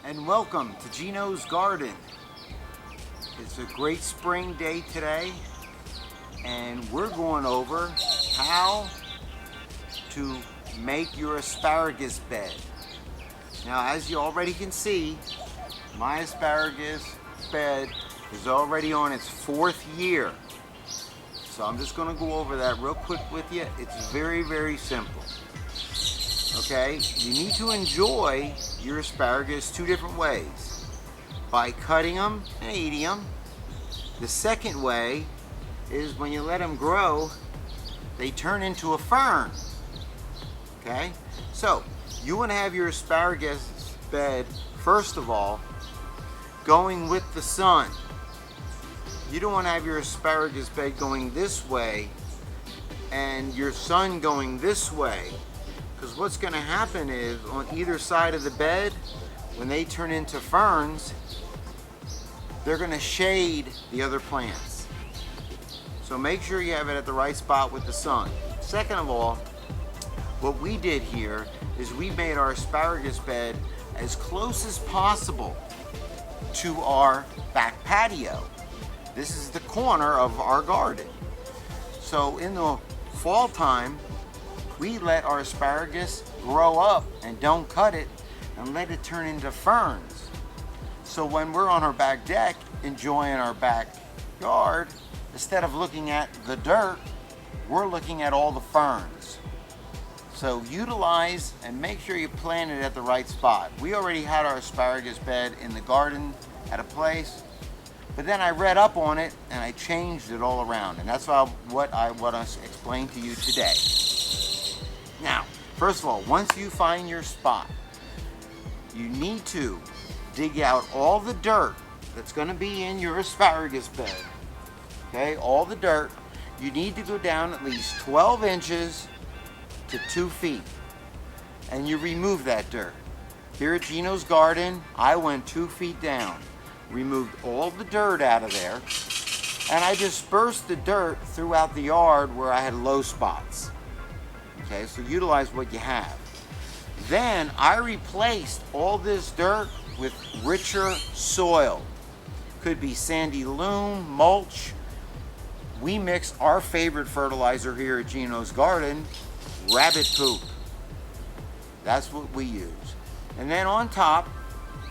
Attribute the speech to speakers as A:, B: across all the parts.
A: and welcome to Gino's Garden. It's a great spring day today, and we're going over how to make your asparagus bed. Now, as you already can see, my asparagus bed is already on its 4th year. So I'm just going to go over that real quick with you. It's very, very simple. Okay, you need to enjoy your asparagus 2 different ways. By cutting them and eating them. The second way is when you let them grow, they turn into a fern. Okay, so you want to have your asparagus bed, first of all, going with the sun. You don't want to have your asparagus bed going this way and your sun going this way. Because what's going to happen is on either side of the bed, when they turn into ferns, they're going to shade the other plants. So make sure you have it at the right spot with the sun. Second of all, what we did here is we made our asparagus bed as close as possible to our back patio. This is the corner of our garden. So in the fall time, we let our asparagus grow up and don't cut it and let it turn into ferns. So when we're on our back deck enjoying our backyard, instead of looking at the dirt, we're looking at all the ferns. So utilize and make sure you plant it at the right spot. We already had our asparagus bed in the garden at a place, but then I read up on it and I changed it all around, and that's what I want to explain to you today. Now, first of all, once you find your spot, you need to dig out all the dirt that's going to be in your asparagus bed. Okay, all the dirt. You need to go down at least 12 inches to 2 feet, and you remove that dirt. Here at Gino's Garden, I went 2 feet down, removed all the dirt out of there, and I dispersed the dirt throughout the yard where I had low spots. Okay, so utilize what you have. Then I replaced all this dirt with richer soil. Could be sandy loam, mulch. We mix our favorite fertilizer here at Gino's Garden, rabbit poop. That's what we use. And then on top,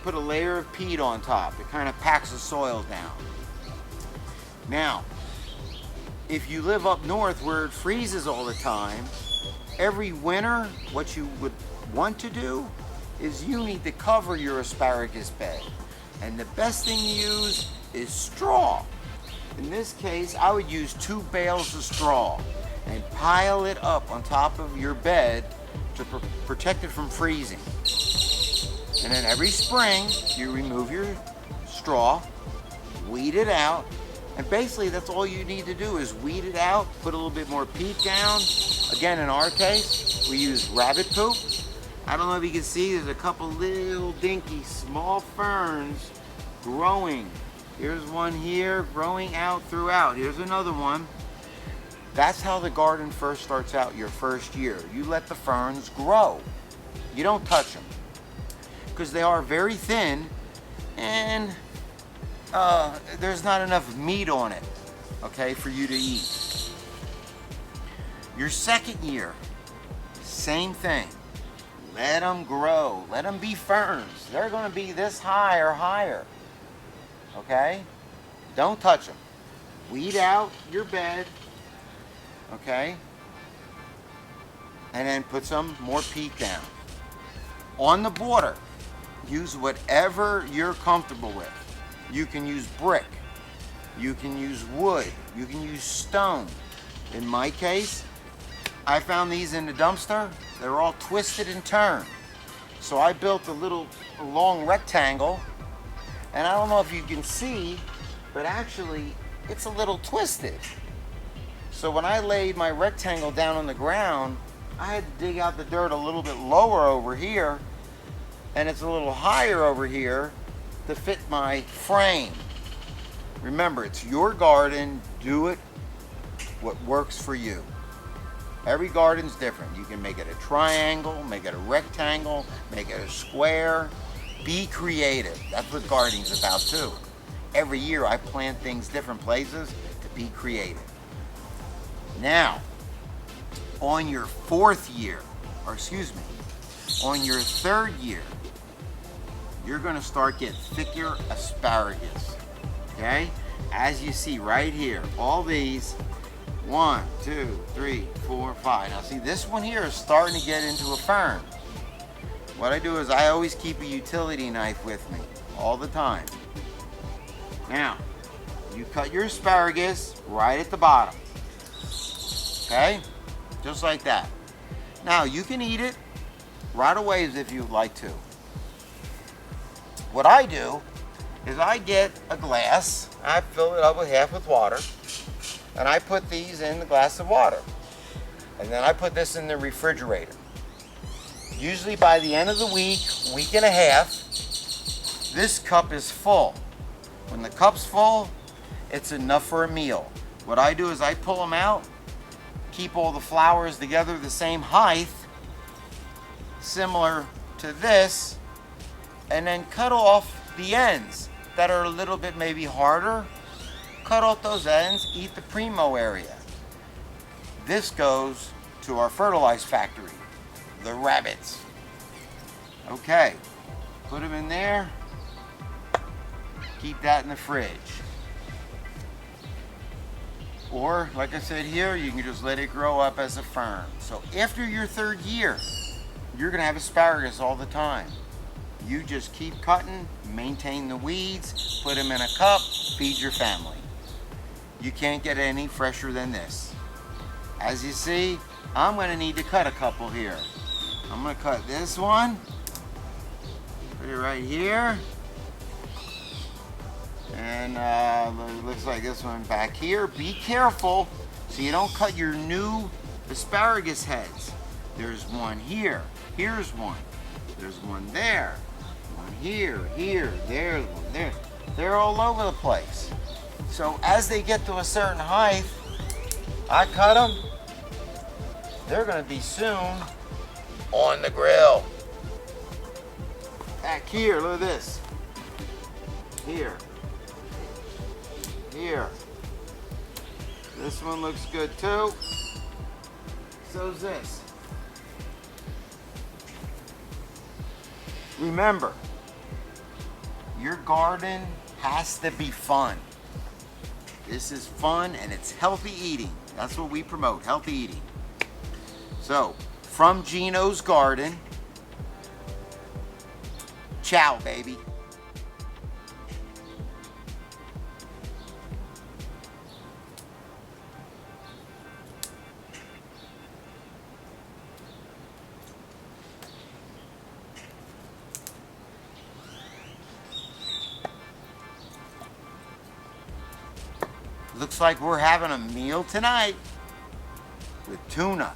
A: put a layer of peat on top. It kind of packs the soil down. Now, if you live up north where it freezes all the time, every winter, what you would want to do is you need to cover your asparagus bed. And the best thing to use is straw. In this case, I would use 2 bales of straw and pile it up on top of your bed to protect it from freezing. And then every spring, you remove your straw, weed it out, and basically that's all you need to do is weed it out, put a little bit more peat down. Again, in our case, we use rabbit poop. I don't know if you can see, there's a couple little dinky small ferns growing. Here's one here growing out throughout. Here's another one. That's how the garden first starts out your first year. You let the ferns grow. You don't touch them because they are very thin and there's not enough meat on it, okay, for you to eat. Your second year, same thing. Let them grow. Let them be ferns. They're going to be this high or higher, okay? Don't touch them. Weed out your bed, okay? And then put some more peat down. On the border, use whatever you're comfortable with. You can use brick, you can use wood, you can use stone. In my case, I found these in the dumpster. They're all twisted and turned. So I built a long rectangle, and I don't know if you can see, but actually it's a little twisted. So when I laid my rectangle down on the ground, I had to dig out the dirt a little bit lower over here, and it's a little higher over here to fit my frame. Remember, it's your garden. Do it what works for you. Every garden's different. You can make it a triangle, make it a rectangle, make it a square. Be creative. That's what gardening's about too. Every year I plant things different places to be creative. Now, on your fourth year, or excuse me, on your third year, you're gonna start getting thicker asparagus, okay? As you see right here, all these, 1, 2, 3, 4, 5. Now see, this one here is starting to get into a fern. What I do is I always keep a utility knife with me all the time. Now, you cut your asparagus right at the bottom, okay? Just like that. Now, you can eat it right away if you'd like to. What I do is I get a glass, I fill it up with half with water, and I put these in the glass of water. And then I put this in the refrigerator. Usually by the end of the week and a half, this cup is full. When the cup's full, it's enough for a meal. What I do is I pull them out, keep all the flowers together the same height, similar to this, and then cut off the ends that are a little bit maybe harder. Cut off those ends, eat the primo area. This goes to our fertilizer factory, the rabbits. Okay, put them in there. Keep that in the fridge. Or, like I said here, you can just let it grow up as a fern. So after your third year, you're gonna have asparagus all the time. You just keep cutting, maintain the weeds, put them in a cup, feed your family. You can't get any fresher than this. As you see, I'm gonna need to cut a couple here. I'm gonna cut this one, put it right here, and it looks like this one back here. Be careful so you don't cut your new asparagus heads. There's one here, here's one, there's one there, one here, there's one there. They're all over the place. So as they get to a certain height, I cut them. They're gonna be soon on the grill. Back here, look at this. Here. Here. This one looks good too. So's this. Remember, your garden has to be fun. This is fun and it's healthy eating. That's what we promote, healthy eating. So, from Gino's Garden, ciao, baby. Looks like we're having a meal tonight with tuna.